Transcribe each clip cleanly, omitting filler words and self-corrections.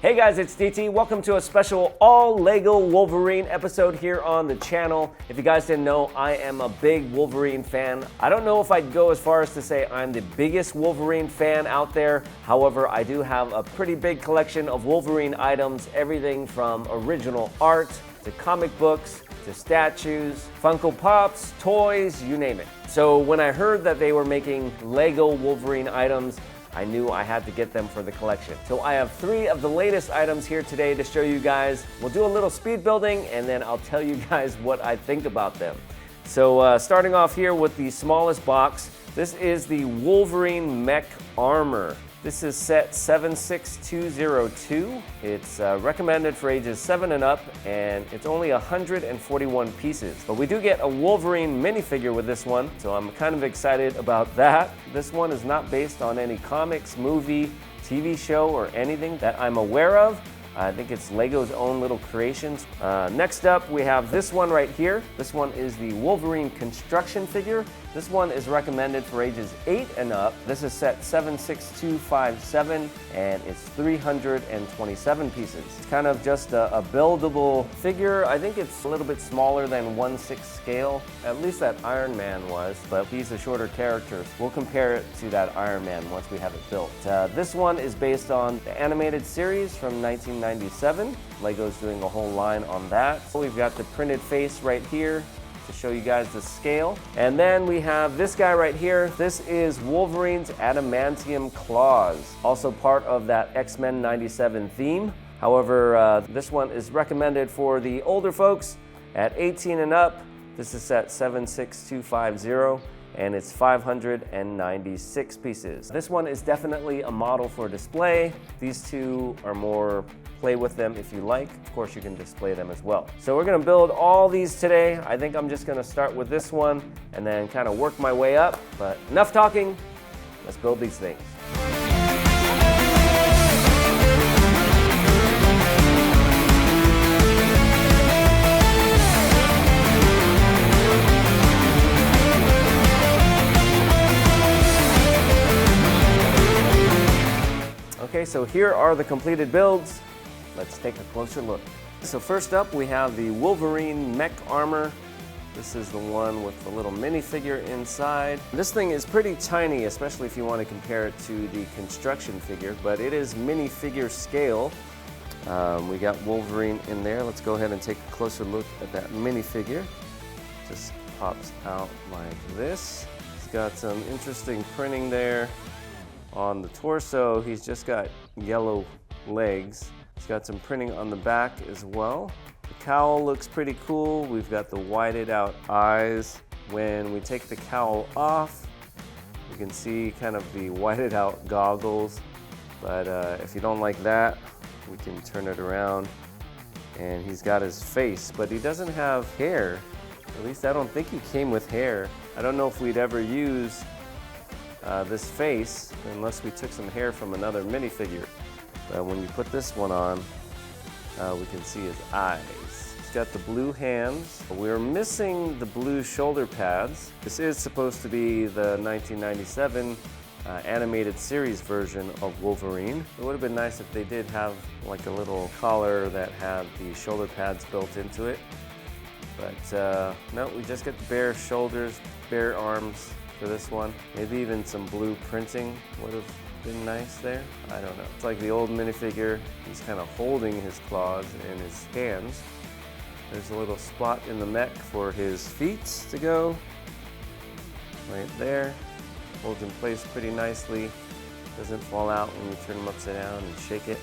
Hey guys, it's DT. Welcome to a special all Lego Wolverine episode here on the channel. If you guys didn't know, I am a big Wolverine fan. I don't know if I'd go as far as to say I'm the biggest Wolverine fan out there. However, I do have a pretty big collection of Wolverine items, everything from original art to comic books to statues, Funko Pops, toys, you name it. So when I heard that they were making Lego Wolverine items, I knew I had to get them for the collection. So I have 3 of the latest items here today to show you guys. We'll do a little speed building and then I'll tell you guys what I think about them. So starting off here with the smallest box, this is the Wolverine Mech Armor. This is set 76202. It's recommended for ages 7 and up, and it's only 141 pieces. But we do get a Wolverine minifigure with this one, so I'm kind of excited about that. This one is not based on any comics, movie, TV show, or anything that I'm aware of. I think it's Lego's own little creations. Next up, we have this one right here. This one is the Wolverine Construction Figure. This one is recommended for ages 8 and up. This is set 76257 and it's 327 pieces. It's kind of just a buildable figure. I think it's a little bit smaller than 1/6 scale. At least that Iron Man was, but he's a shorter character. We'll compare it to that Iron Man once we have it built. This one is based on the animated series from 1997. Lego's doing a whole line on that. We've got the printed face right here to show you guys the scale. And then we have this guy right here. This is Wolverine's Adamantium Claws, also part of that X-Men 97 theme. However, this one is recommended for the older folks at 18 and up. This is set 76250 and it's 596 pieces. This one is definitely a model for display. These two are more play with them if you like. Of course, you can display them as well. So we're gonna build all these today. I think I'm just gonna start with this one and then kind of work my way up. But enough talking, let's build these things. Okay, so here are the completed builds. Let's take a closer look. So first up, we have the Wolverine Mech Armor. This is the one with the little minifigure inside. This thing is pretty tiny, especially if you want to compare it to the construction figure, but it is minifigure scale. We got Wolverine in there. Let's go ahead and take a closer look at that minifigure. Just pops out like this. It's got some interesting printing there. On the torso, he's just got yellow legs. He's got some printing on the back as well. The cowl looks pretty cool. We've got the whited out eyes. When we take the cowl off, you can see kind of the whited out goggles. But if you don't like that, we can turn it around. And he's got his face, but he doesn't have hair. At least I don't think he came with hair. I don't know if we'd ever use this face unless we took some hair from another minifigure. But when you put this one on, we can see his eyes. He's got the blue hands. We're missing the blue shoulder pads. This is supposed to be the 1997 animated series version of Wolverine. It would have been nice if they did have like a little collar that had the shoulder pads built into it. But no, we just get the bare shoulders, bare arms for this one. Maybe even some blue printing would have been nice there. I don't know. It's like the old minifigure. He's kind of holding his claws in his hands. There's a little spot in the mech for his feet to go. Right there. Holds in place pretty nicely. Doesn't fall out when you turn him upside down and shake it.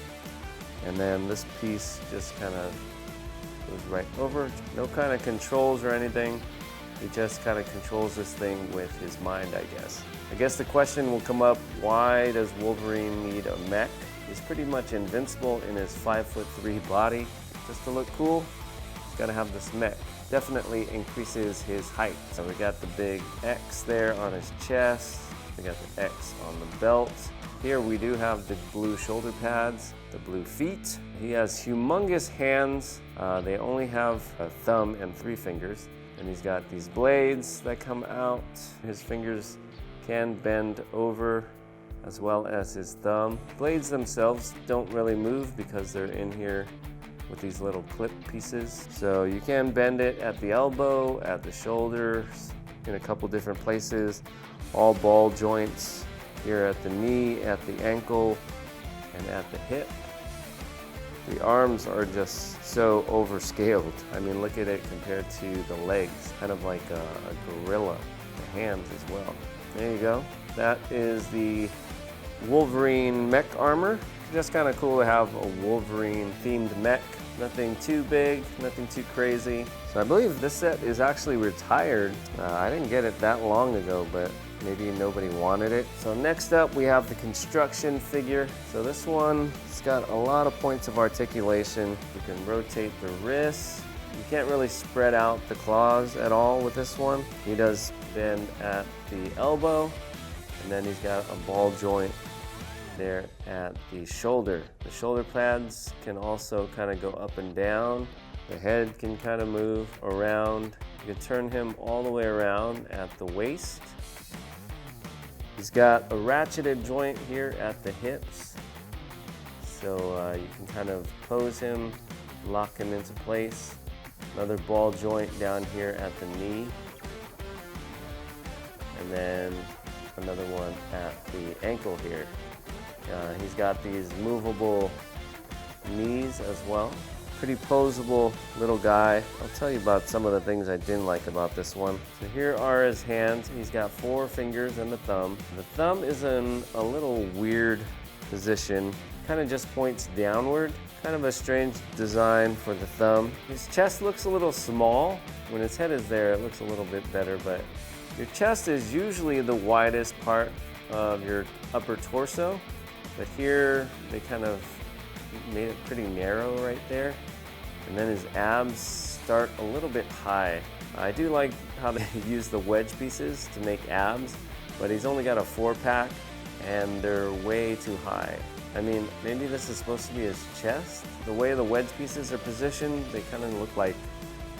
And then this piece just kind of goes right over. No kind of controls or anything. He just kind of controls this thing with his mind, I guess. I guess the question will come up, why does Wolverine need a mech? He's pretty much invincible in his 5'3" body. Just to look cool, he's got to have this mech. Definitely increases his height. So we got the big X there on his chest. We got the X on the belt. Here we do have the blue shoulder pads, the blue feet. He has humongous hands. They only have a thumb and 3 fingers. And he's got these blades that come out. His fingers can bend over as well as his thumb. Blades themselves don't really move because they're in here with these little clip pieces. So you can bend it at the elbow, at the shoulders, in a couple different places. All ball joints here at the knee, at the ankle, and at the hip. The arms are just so overscaled. I mean, look at it compared to the legs, kind of like a gorilla. The hands as well. There you go. That is the Wolverine Mech Armor. Just kind of cool to have a Wolverine themed mech. Nothing too big, nothing too crazy. So I believe this set is actually retired. I didn't get it that long ago, but maybe nobody wanted it. So next up we have the construction figure. So this one, it's got a lot of points of articulation. You can rotate the wrists. You can't really spread out the claws at all with this one. He does bend at the elbow, and then he's got a ball joint there at the shoulder. The shoulder pads can also kind of go up and down. The head can kind of move around. You can turn him all the way around at the waist. He's got a ratcheted joint here at the hips. So you can kind of pose him, lock him into place. Another ball joint down here at the knee. And then another one at the ankle here. He's got these movable knees as well. Pretty posable little guy. I'll tell you about some of the things I didn't like about this one. So here are his hands. He's got 4 fingers and the thumb. The thumb is in a little weird position. Kind of just points downward. Kind of a strange design for the thumb. His chest looks a little small. When his head is there, it looks a little bit better, but your chest is usually the widest part of your upper torso. But here, they kind of made it pretty narrow right there. And then his abs start a little bit high. I do like how they use the wedge pieces to make abs, but he's only got a 4-pack and they're way too high. I mean, maybe this is supposed to be his chest. The way the wedge pieces are positioned, they kind of look like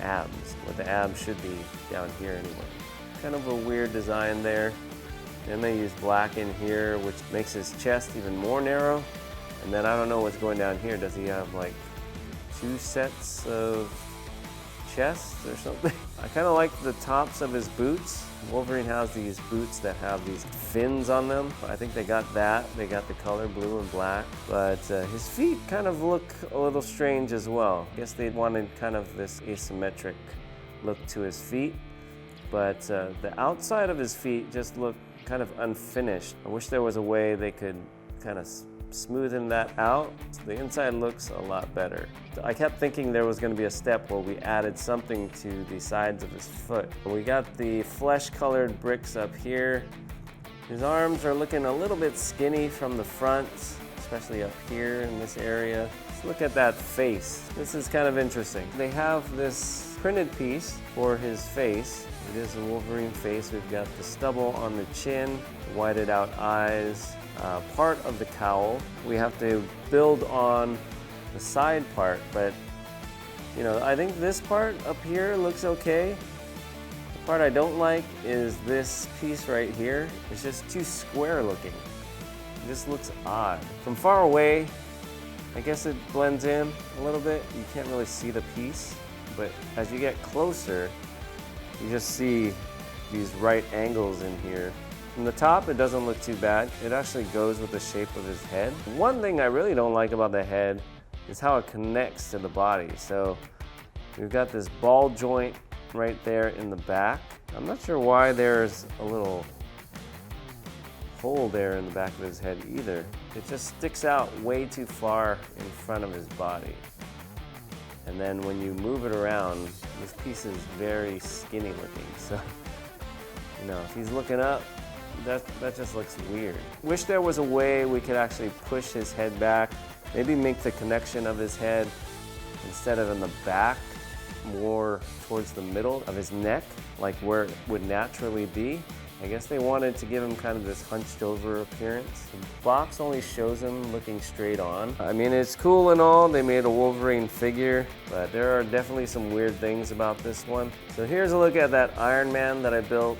abs, but the abs should be down here anyway. Kind of a weird design there. And they use black in here, which makes his chest even more narrow. And then I don't know what's going down here. Does he have like 2 sets of chests or something? I kind of like the tops of his boots. Wolverine has these boots that have these fins on them. I think they got that. They got the color blue and black. But his feet kind of look a little strange as well. I guess they wanted kind of this asymmetric look to his feet. But the outside of his feet just look kind of unfinished. I wish there was a way they could kind of smoothen that out. The inside looks a lot better. I kept thinking there was going to be a step where we added something to the sides of his foot. We got the flesh-colored bricks up here. His arms are looking a little bit skinny from the front, especially up here in this area. Let's look at that face. This is kind of interesting. They have this printed piece for his face. It is a Wolverine face. We've got the stubble on the chin, whited out eyes, part of the cowl. We have to build on the side part, but you know, I think this part up here looks okay. The part I don't like is this piece right here. It's just too square looking. It just looks odd. From far away, I guess it blends in a little bit. You can't really see the piece, but as you get closer, you just see these right angles in here. From the top, it doesn't look too bad. It actually goes with the shape of his head. One thing I really don't like about the head is how it connects to the body. So we've got this ball joint right there in the back. I'm not sure why there's a little hole there in the back of his head either. It just sticks out way too far in front of his body. And then when you move it around, this piece is very skinny looking. So, you know, if he's looking up, that just looks weird. Wish there was a way we could actually push his head back, maybe make the connection of his head, instead of in the back, more towards the middle of his neck, like where it would naturally be. I guess they wanted to give him kind of this hunched over appearance. The box only shows him looking straight on. I mean, it's cool and all. They made a Wolverine figure, but there are definitely some weird things about this one. So here's a look at that Iron Man that I built.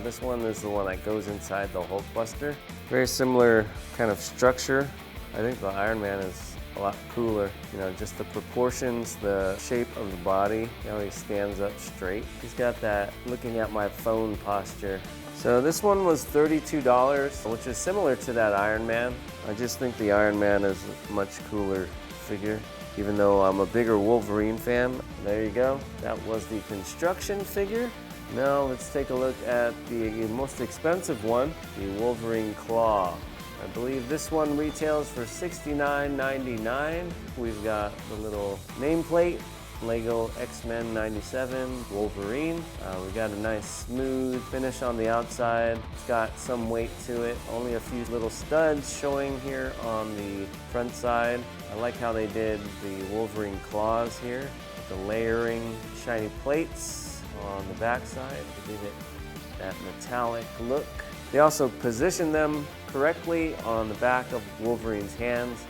This one is the one that goes inside the Hulkbuster. Very similar kind of structure. I think the Iron Man is a lot cooler. You know, just the proportions, the shape of the body, how he stands up straight. He's got that looking at my phone posture. So this one was $32, which is similar to that Iron Man. I just think the Iron Man is a much cooler figure, even though I'm a bigger Wolverine fan. There you go. That was the construction figure. Now let's take a look at the most expensive one, the Wolverine Claw. I believe this one retails for $69.99. We've got the little nameplate, Lego X-Men 97 Wolverine. We got a nice smooth finish on the outside. It's got some weight to it. Only a few little studs showing here on the front side. I like how they did the Wolverine claws here, with the layering shiny plates on the back side to give it that metallic look. They also position them correctly on the back of Wolverine's hands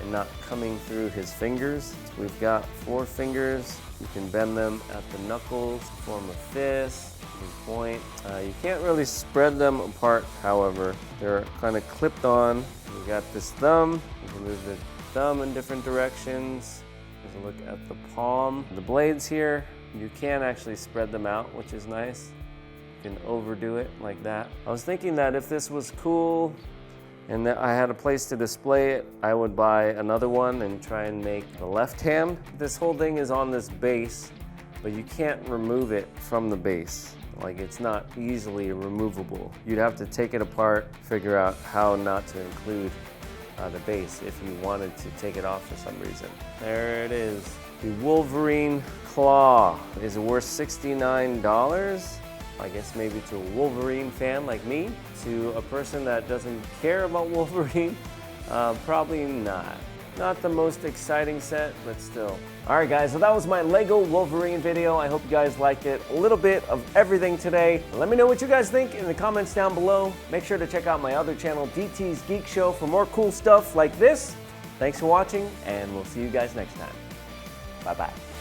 and not coming through his fingers. We've got 4 fingers. You can bend them at the knuckles to form a fist. You can point. You can't really spread them apart, however. They're kind of clipped on. We got this thumb. You can move the thumb in different directions. There's a look at the palm. The blades here, you can actually spread them out, which is nice. You can overdo it like that. I was thinking that if this was cool and that I had a place to display it, I would buy another one and try and make the left hand. This whole thing is on this base, but you can't remove it from the base. Like, it's not easily removable. You'd have to take it apart, figure out how not to include the base if you wanted to take it off for some reason. There it is. The Wolverine Claw. Is it worth $69? I guess maybe to a Wolverine fan like me. To a person that doesn't care about Wolverine, probably not. Not the most exciting set, but still. All right, guys, so that was my Lego Wolverine video. I hope you guys liked it. A little bit of everything today. Let me know what you guys think in the comments down below. Make sure to check out my other channel, DT's Geek Show, for more cool stuff like this. Thanks for watching, and we'll see you guys next time. Bye-bye.